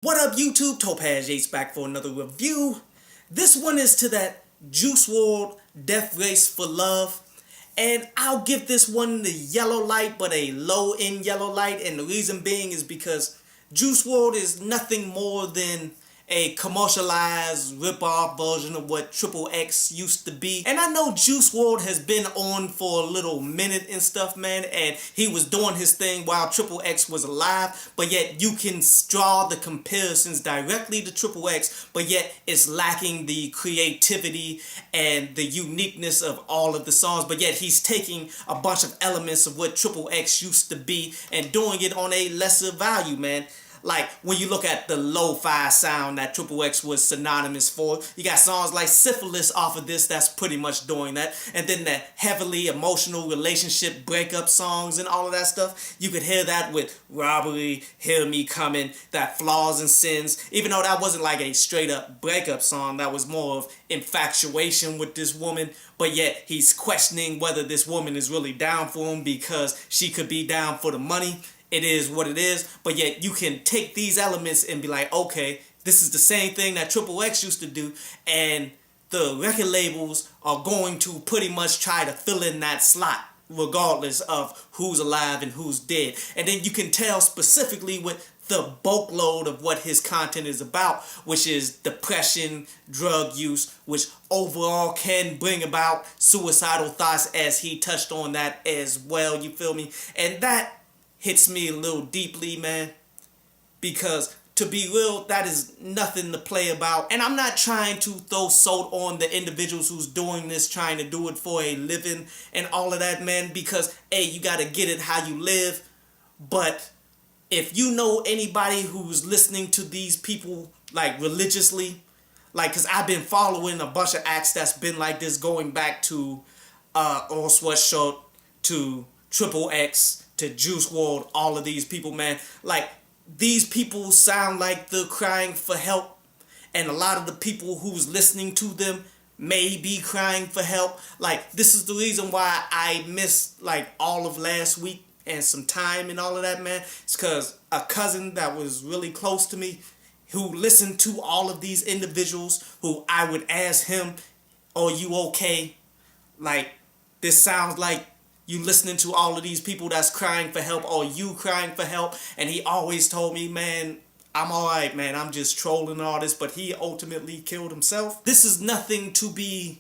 What up YouTube? Topaz Yates back for another review. This one is to that Juice WRLD Deathrace for Love. And I'll give this one the yellow light, but a low end yellow light. And the reason being is because Juice WRLD is nothing more than a commercialized rip-off version of what Triple X used to be. And I know Juice WRLD has been on for a little minute and stuff, man, and he was doing his thing while Triple X was alive, but yet you can draw the comparisons directly to Triple X, but yet it's lacking the creativity and the uniqueness of all of the songs, but yet he's taking a bunch of elements of what Triple X used to be and doing it on a lesser value, man. Like, when you look at the lo-fi sound that Triple X was synonymous for, you got songs like Syphilis off of this that's pretty much doing that. And then the heavily emotional relationship breakup songs and all of that stuff, you could hear that with Robbery, Hear Me Coming, that Flaws and Sins. Even though that wasn't like a straight-up breakup song, that was more of infatuation with this woman. But yet, he's questioning whether this woman is really down for him because she could be down for the money. It is what it is, but yet you can take these elements and be like, okay, this is the same thing that Triple X used to do, and the record labels are going to pretty much try to fill in that slot regardless of who's alive and who's dead. And then you can tell specifically with the bulk load of what his content is about, which is depression, drug use, which overall can bring about suicidal thoughts, as he touched on that as well, you feel me? And that hits me a little deeply, man, because to be real, that is nothing to play about. And I'm not trying to throw salt on the individuals who's doing this, trying to do it for a living and all of that, man, because, hey, you got to get it how you live. But if you know anybody who's listening to these people, like, religiously, like, because I've been following a bunch of acts that's been like this, going back to Earl Sweatshirt, to Triple X, to Juice WRLD, all of these people, man. Like, these people sound like they're crying for help, and a lot of the people who's listening to them may be crying for help. Like, this is the reason why I missed, like, all of last week and some time and all of that, man. It's because a cousin that was really close to me, who listened to all of these individuals, who I would ask him, are you okay? Like, this sounds like you listening to all of these people that's crying for help, or you crying for help. And he always told me, man, I'm alright, man, I'm just trolling all this, but he ultimately killed himself. This is nothing to be,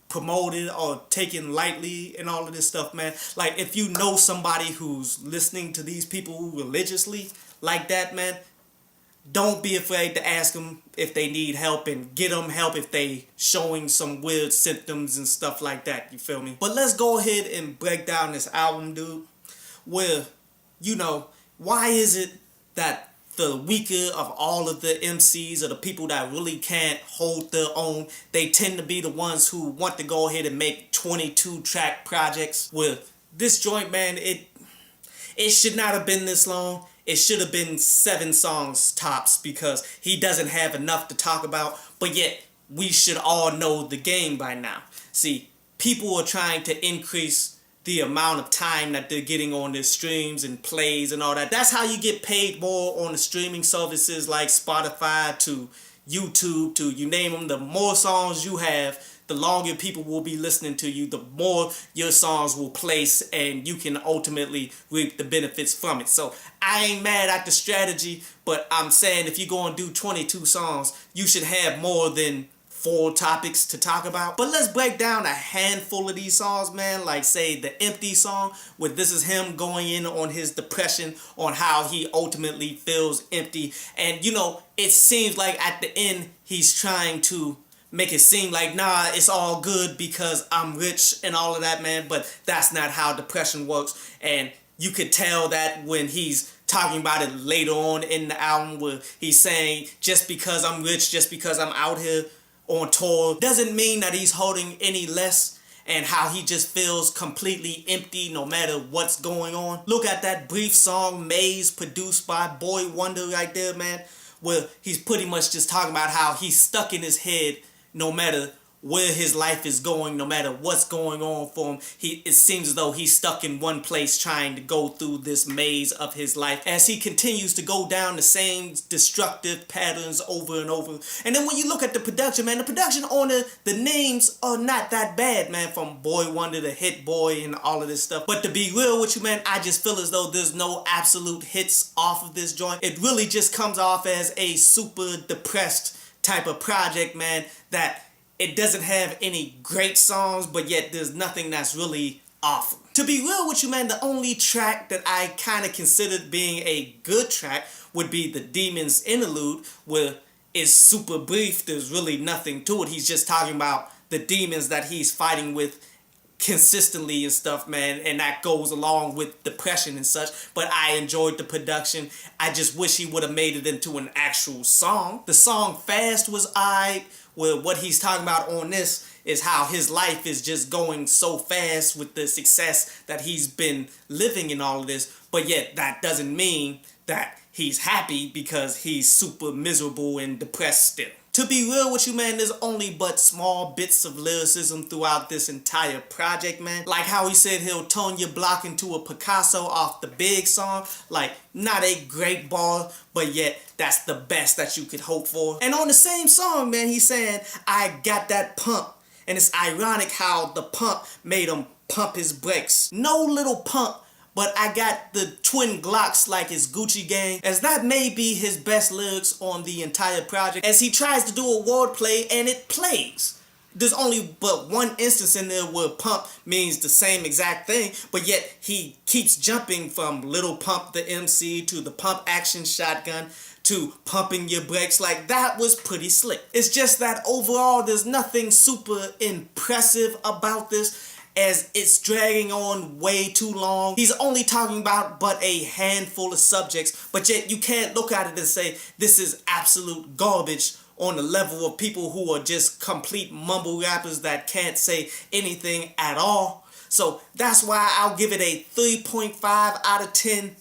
promoted or taken lightly and all of this stuff, man. Like, if you know somebody who's listening to these people religiously like that, man, don't be afraid to ask them if they need help, and get them help if they showing some weird symptoms and stuff like that, you feel me? But let's go ahead and break down this album, dude, where, why is it that the weaker of all of the MCs, or the people that really can't hold their own, they tend to be the ones who want to go ahead and make 22-track projects? With this joint, man, it should not have been this long. It should have been 7 songs tops, because he doesn't have enough to talk about, but yet we should all know the game by now. See, people are trying to increase the amount of time that they're getting on their streams and plays and all that. That's how you get paid more on the streaming services like Spotify, to YouTube, to you name them. The more songs you have, the longer people will be listening to you, the more your songs will place, and you can ultimately reap the benefits from it. So I ain't mad at the strategy, but I'm saying if you're going to do 22 songs, you should have more than 4 topics to talk about. But let's break down a handful of these songs, man. Like, say, the Empty song, where this is him going in on his depression, on how he ultimately feels empty. And, it seems like at the end, he's trying to make it seem like, nah, it's all good because I'm rich and all of that, man. But that's not how depression works. And you could tell that when he's talking about it later on in the album, where he's saying, just because I'm rich, just because I'm out here on tour, doesn't mean that he's holding any less, and how he just feels completely empty no matter what's going on. Look at that brief song, Maze, produced by Boy Wonder right there, man, where he's pretty much just talking about how he's stuck in his head no matter where his life is going, no matter what's going on for him. It seems as though he's stuck in one place trying to go through this maze of his life as he continues to go down the same destructive patterns over and over. And then when you look at the production, man, the production on the names are not that bad, man, from Boy Wonder to Hit Boy and all of this stuff. But to be real with you, man, I just feel as though there's no absolute hits off of this joint. It really just comes off as a super depressed type of project, man, that it doesn't have any great songs, but yet there's nothing that's really awful. To be real with you, man, the only track that I kind of considered being a good track would be the Demons interlude, where it's super brief. There's really nothing to it. He's just talking about the demons that he's fighting with consistently and stuff, man, and that goes along with depression and such. But I enjoyed the production. I just wish he would have made it into an actual song. The song Fast was alright, where what he's talking about on this is how his life is just going so fast with the success that he's been living in all of this, but yet that doesn't mean that he's happy because he's super miserable and depressed still. To be real with you, man, there's only but small bits of lyricism throughout this entire project, man. Like how he said he'll turn your block into a Picasso off the Big song. Like, not a great bar, but yet that's the best that you could hope for. And on the same song, man, he's saying, I got that pump. And it's ironic how the pump made him pump his brakes. No little pump, but I got the twin Glocks like it's Gucci Gang, as that may be his best lyrics on the entire project, as he tries to do a wordplay and it plays. There's only but one instance in there where pump means the same exact thing, but yet he keeps jumping from Little Pump the MC to the pump action shotgun to pumping your brakes. Like, that was pretty slick. It's just that overall there's nothing super impressive about this, as it's dragging on way too long. He's only talking about but a handful of subjects, but yet you can't look at it and say this is absolute garbage on the level of people who are just complete mumble rappers that can't say anything at all. So that's why I'll give it a 3.5 out of 10.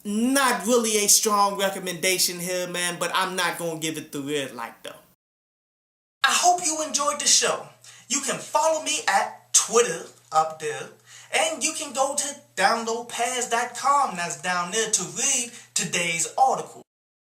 Not really a strong recommendation here, man, but I'm not gonna give it the red light though. I hope you enjoyed the show. You can follow me at Twitter up there, and you can go to downloadpads.com, that's down there, to read today's article.